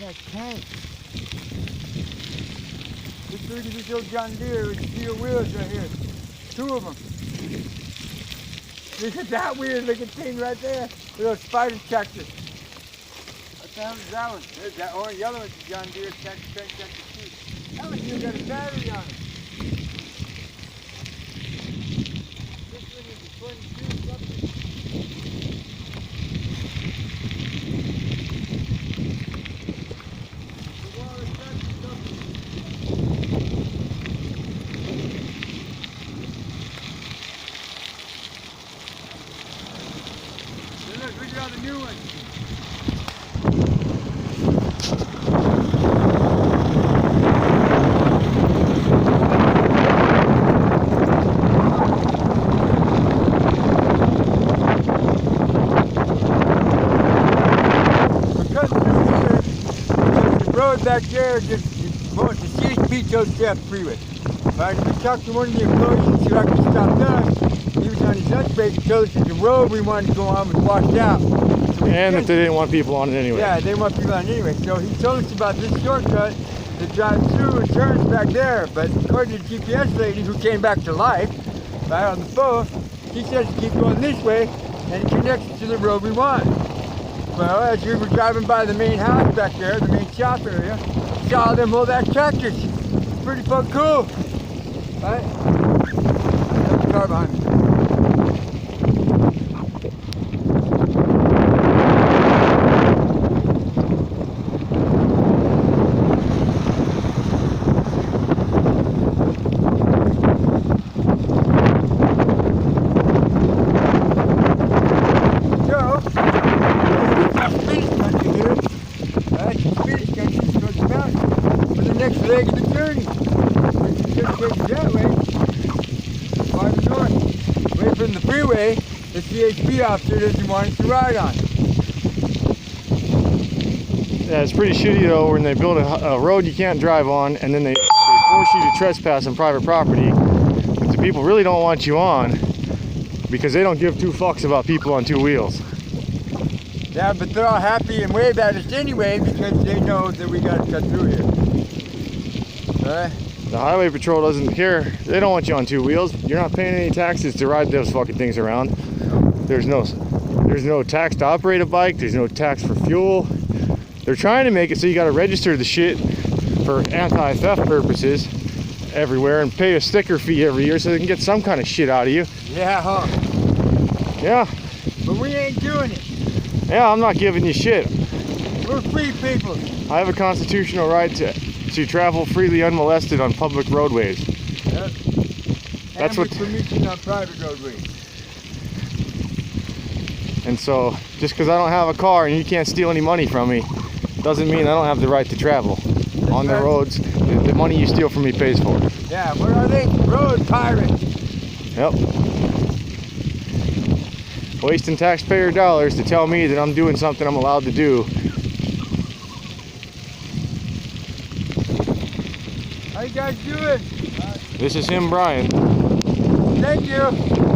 that tank. Let's look at this old John Deere with steel wheels right here. 2 of them. Look at that weird looking thing right there. Little spider tractor. What the hell is that one? There's that orange yellow one's a John Deere tractor too. That one still got a battery on it. This one is a 22 something. Look at all the new ones. Back there, just going to CHP Joseph Freeway. Right, we talked to one of the employees who actually stopped us. He was on his lunch break and told us that the road we wanted to go on was washed out. So and that they didn't want people on it anyway. Yeah, they want people on it anyway. So he told us about this shortcut that drives through and turns back there. But according to the GPS lady who came back to life, right on the phone, she says to keep going this way and it connects to the road we want. Well, as we were driving by the main house back there, the main shop area, saw them old ass tractors. It's pretty fucking cool. Right? There's a car behind me. Next leg of the journey. We can just take it that way, farther north. Away from the freeway, the CHP officer doesn't want us to ride on. Yeah, it's pretty shitty though when they build a road you can't drive on and then they force you to trespass on private property that the people really don't want you on because they don't give 2 fucks about people on 2 wheels. Yeah, but they're all happy and wave at us anyway because they know that we got to cut through here. Right. The highway patrol doesn't care. They don't want you on 2 wheels. You're not paying any taxes to ride those fucking things around. There's no tax to operate a bike. There's no tax for fuel. They're trying to make it so you got to register the shit for anti-theft purposes everywhere and pay a sticker fee every year so they can get some kind of shit out of you. Yeah, huh? Yeah. But we ain't doing it. Yeah, I'm not giving you shit. We're free people. I have a constitutional right to travel freely unmolested on public roadways. Yep. That's and what permission on private roadways. And so just because I don't have a car and you can't steal any money from me doesn't mean I don't have the right to travel on the roads. The money you steal from me pays for. Yeah, what are they? Road pirates. Yep. Wasting taxpayer dollars to tell me that I'm doing something I'm allowed to do. How you guys doing? This is him, Brian. Thank you.